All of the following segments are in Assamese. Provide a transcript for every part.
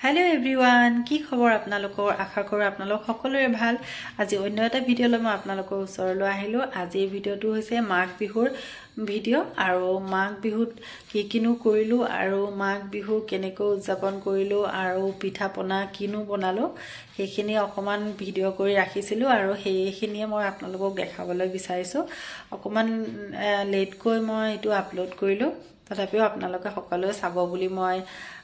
Hello everyone, কি খবৰ আপোনালোকৰ আশা কৰো আপোনালোক সকলোৰে ভাল আজি অন্য এটা ভিডিও লৈ মই আপোনালোকৰ ওচৰলৈ আহিলো আজি ভিডিওটো হৈছে মাঘ বিহুৰ ভিডিও আৰু মাঘ বিহুত কিনো কৰিলো আৰু মাঘ বিহু কেনেকৈ উদযাপন কৰিলো আৰু পিঠা পনা কিনো বনালো সেইখিনি অকমান ভিডিও কৰি ৰাখিছিলো আৰু সেইখিনিয়ে মই আপোনালোকক দেখাবলৈ বিচাৰিছো অকমান লেট কৈ মই এটো আপলোড কৰিলো তথাপিও আপোনালোকে সকলোৱে চাব বুলি মই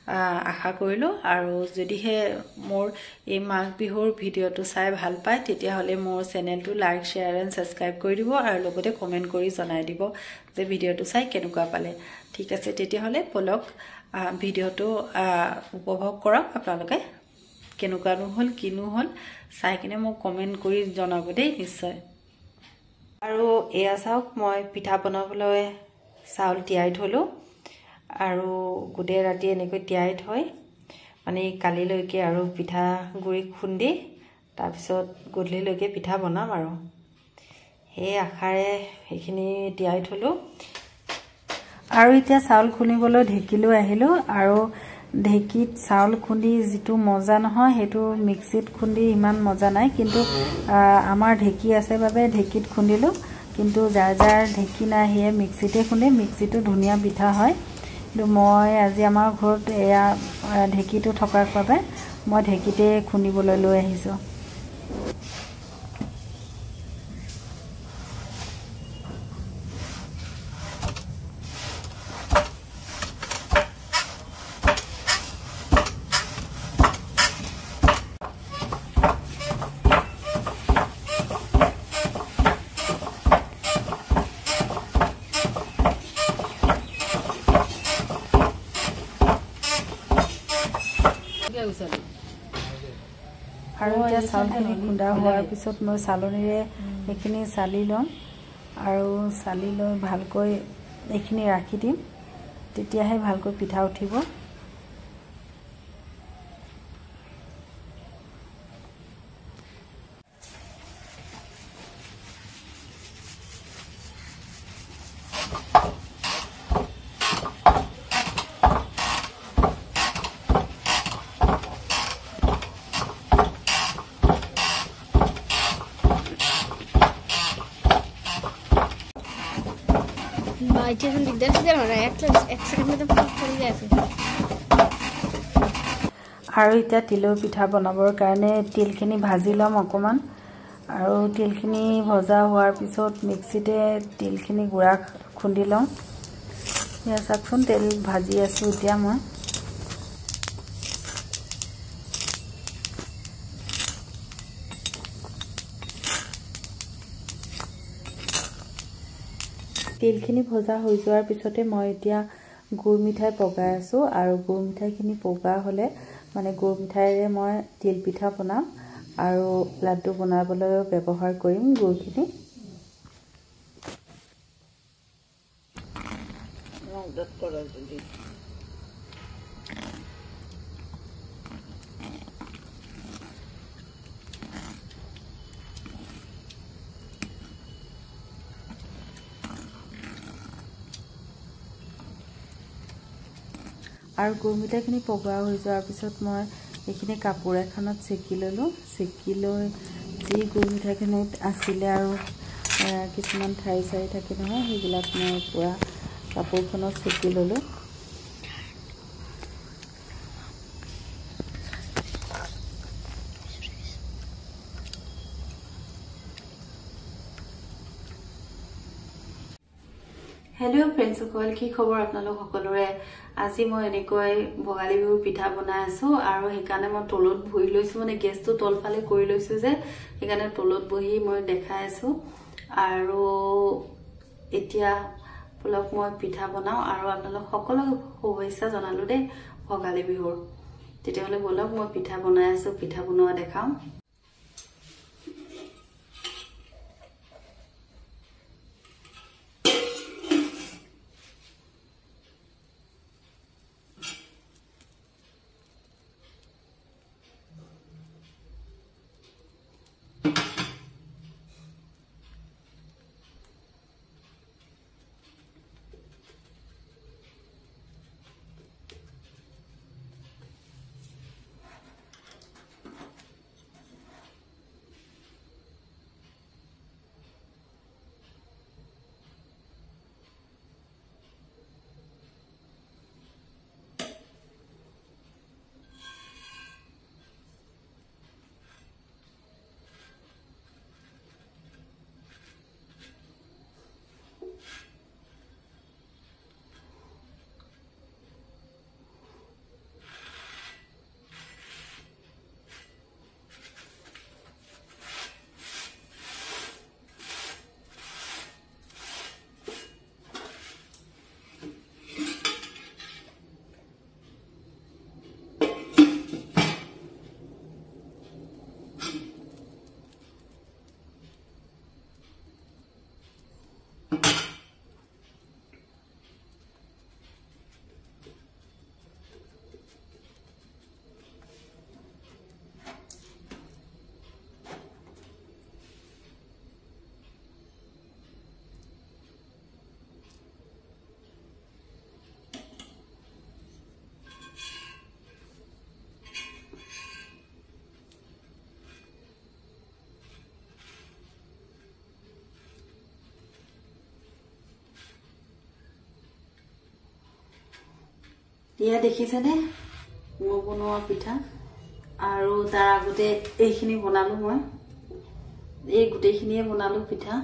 আশা কৰিলো আৰু যদিহে মোৰ এই মাঘ বিহুৰ ভিডিওটো চাই ভাল পায় তেতিয়া হলে মোৰ চেনেলটো লাইক শেয়াৰ এণ্ড সাবস্ক্ৰাইব কৰি দিব আৰু লগতে কমেন্ট কৰি জনাই দিব যে ভিডিওটো চাই কেনেকুৱা পালে ঠিক আছে তেতিয়া হলে পলক ভিডিওটো উপভোগ কৰক আপোনালোকে কেনেকুৱানো হল কিনো হল চাই কিনে মোক কমেন্ট কৰি জনাব দেই নিশ্চয় আৰু এয়া চাওক মই পিঠা বনাবলৈ চাউল তিয়াই থলো আৰু গুডে ৰাতি এনেকৈ তিয়াই থৈ মানে কালিলৈকে আৰু পিঠা গুৰি খুন্দি তাৰ পিছত গধূলিলৈকে পিঠা বনাম আৰু এই আখাৰে এইখিনি তিয়াই থলো আৰু এতিয়া চাউল খুনিবলৈ ঢেকিলৈ আহিলো আৰু ঢেকিত চাউল খুন্দি যেটো মজা নহয় হেতু মিক্সিত খুন্দি ইমান মজা নাই কিন্তু আমাৰ ঢেকি আছে বাবে ঢেকিত খুন্দিলো কিন্তু যাৰ যাৰ ঢেকি নাই হে মিক্সিতে খুন্দি মিক্সিটো ধুনিয়া পিঠা হয় মই আজি আমাৰ ঘৰত এয়া ঢেকিটো থকাৰ বাবে মই ঢেকিতে খুন্দিবলৈ লৈ আহিছো আৰু এতিয়া চাউলখিনি খুন্দা হোৱাৰ পিছত মই চালনীৰে এইখিনি চালি লম আৰু চালি লৈ ভালকৈ এইখিনি ৰাখি দিম তেতিয়াহে ভালকৈ পিঠা উঠিব আৰু এতিয়া তিলৰ পিঠা বনাবৰ কাৰণে তিলখিনি ভাজি লম অকমান আৰু তিলখিনি ভজা হোৱাৰ পিছত মিক্সিতে তিলখিনি গুড়া খুন্দি লম ইয়া চাকচোন তেল ভাজি আছো এতিয়া মই তিলখিনি ভজা হৈ যোৱাৰ পিছতে মই এতিয়া গুৰ মিঠাই পগাই আছো আৰু গুৰ মিঠাইখিনি পগা হলে মানে গুৰ মিঠাইৰে মই তিল পিঠা বনাম আৰু লাড্ডু বনাবলৈ ব্যৱহাৰ কৰিম গুৰখিনি মদত কৰা যদি আৰু গুৰ মিঠাইখিনি পগোৱা হৈ যোৱাৰ পিছত মই এইখিনি কাপোৰ এখনত চেকি ললো চেকি লৈ যি গুৰ মিঠাইখিনিত আছিলে আৰু কিছুমান ঠাই চাই থাকে নহয় সেইবিলাক মই পুৰা কাপোৰখনত চেকি ললো হেল্ল ফ্ৰেন্ডস সকল কি খবৰ আপোনালোক সকলোৰে আজি মই এনেকৈ ভগালী বিহুৰ পিঠা বনাই আছো আৰু হেকানে মই তলত বহি লৈছো মানে গেছটো তলফালে কৰি লৈছো যে হেকানে তলত বহি মই দেখাই আছো আৰু এতিয়া পলক মই পিঠা বনাও আৰু আপোনালোক সকলোকে শুভেচ্ছা জনালো দে ভগালী বিহুৰ তেতিয়াহলে বলক মই পিঠা বনাই আছো পিঠা বনোৱা দেখাম ইয়া দেখিছেনে মই বনোৱা পিঠা আৰু তাৰ আগতে এইখিনি বনালো মই এই গুটেইখিনিয়ে বনালো পিঠা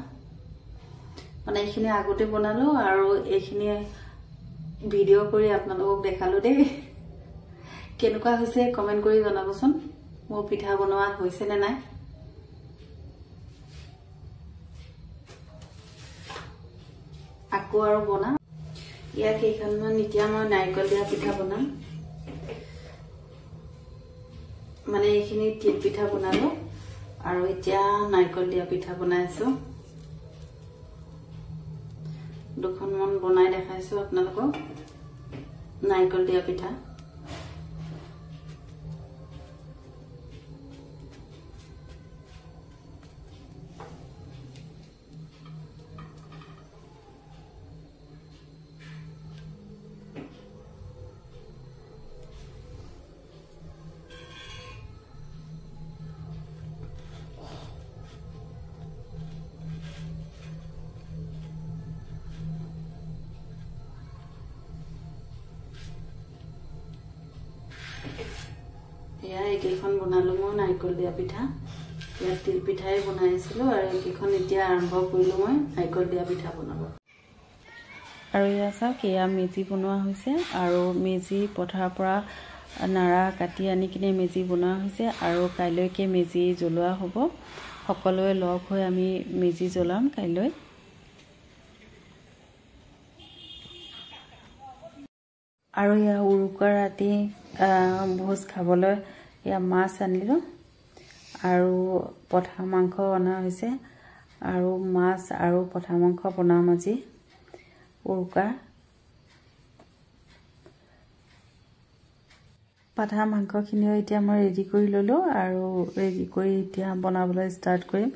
মানে এইখিনি আগতে বনালো আৰু এইখিনি ভিডিও কৰি আপোনালোকক দেখালো দেই কেনেকুৱা হৈছে কমেন্ট কৰি জনাবচোন মোৰ পিঠা বনোৱা হৈছে নে নাই আকৌ আৰু বনা ইয়া কেইখনমান এতিয়া মই নাৰিকল দিয়া পিঠা বনাম মানে এইখিনি তিল পিঠা বনালো আৰু এতিয়া নাৰিকল দিয়া পিঠা বনাইছো দুখনমান বনাই দেখাইছো আপোনালোকক নাৰিকল দিয়া পিঠা ইয়া এইকেইখন বনালো মই নাৰিকল দিয়া পিঠা ইয়া তিল পিঠাই বনাইছিলো আৰু এইকেইখন এতিয়া আৰম্ভ কৰিলো মই নাৰিকল দিয়া পিঠা বনাব আৰু ইয়া চাওক ইয়া মেজি বনোৱা হৈছে আৰু মেজি পথাৰৰ পৰা নাৰা কাটি আনি কিনে মেজি বনোৱা হৈছে আৰু কাইলৈকে মেজি জ্বলোৱা হ'ব সকলোৱে লগ হৈ আমি মেজি জ্বলাম কাইলৈ আৰু ইয়া উৰুকাৰ ৰাতি ভোজ খাবলৈ ইয়া মাছ আনিলো আৰু পঠা মাংস অনা হৈছে আৰু মাছ আৰু পঠা মাংস বনাম আজি উৰুকাৰ পঠা মাংসখিনি এতিয়া মই ৰেডি কৰি ললো আৰু ৰেডি কৰি এতিয়া বনাবলৈ ষ্টাৰ্ট কৰিম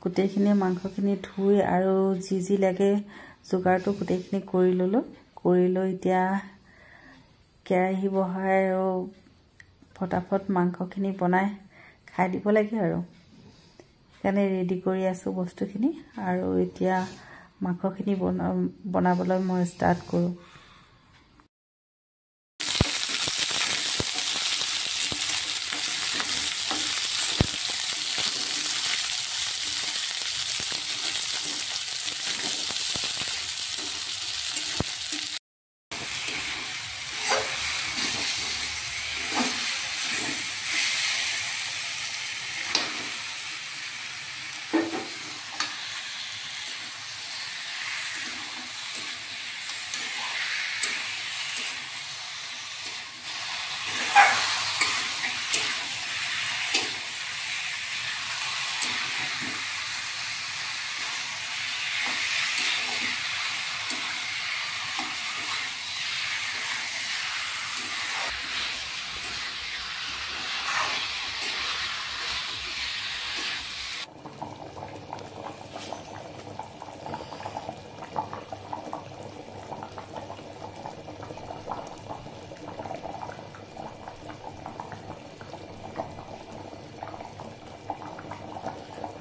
গোটেইখিনি মাংসখিনি ধুই আৰু যি লাগে যোগাৰটো গোটেইখিনি কৰি ললো কৰি লৈ এতিয়া কেৰাহী বহাই আৰু ফটাফট মাংসখিনি বনাই খাই দিব লাগে আৰু কাৰণে ৰেডি কৰি আছো বস্তুখিনি আৰু এতিয়া মাংসখিনি বনাবলৈ মই ষ্টাৰ্ট কৰো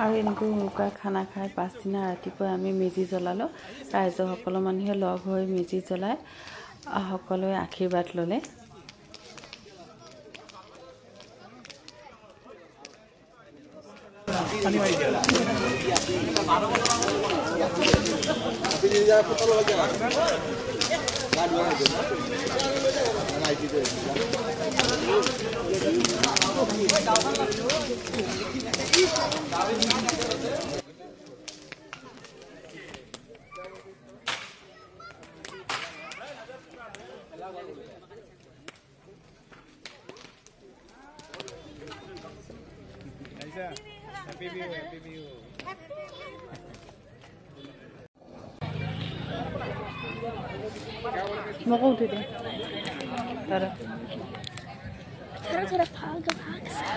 আৰু এনেকৈ উৰুকাৰ খানা খাই পাছদিনা ৰাতিপুৱা আমি মেজি জ্বলালো ৰাইজৰ সকলো মানুহে লগ হৈ মেজি জ্বলাই সকলোৱে আশীৰ্বাদ ল'লে Happy view, happy view. Mau udah deh. Taruh. Taruh paga paksa.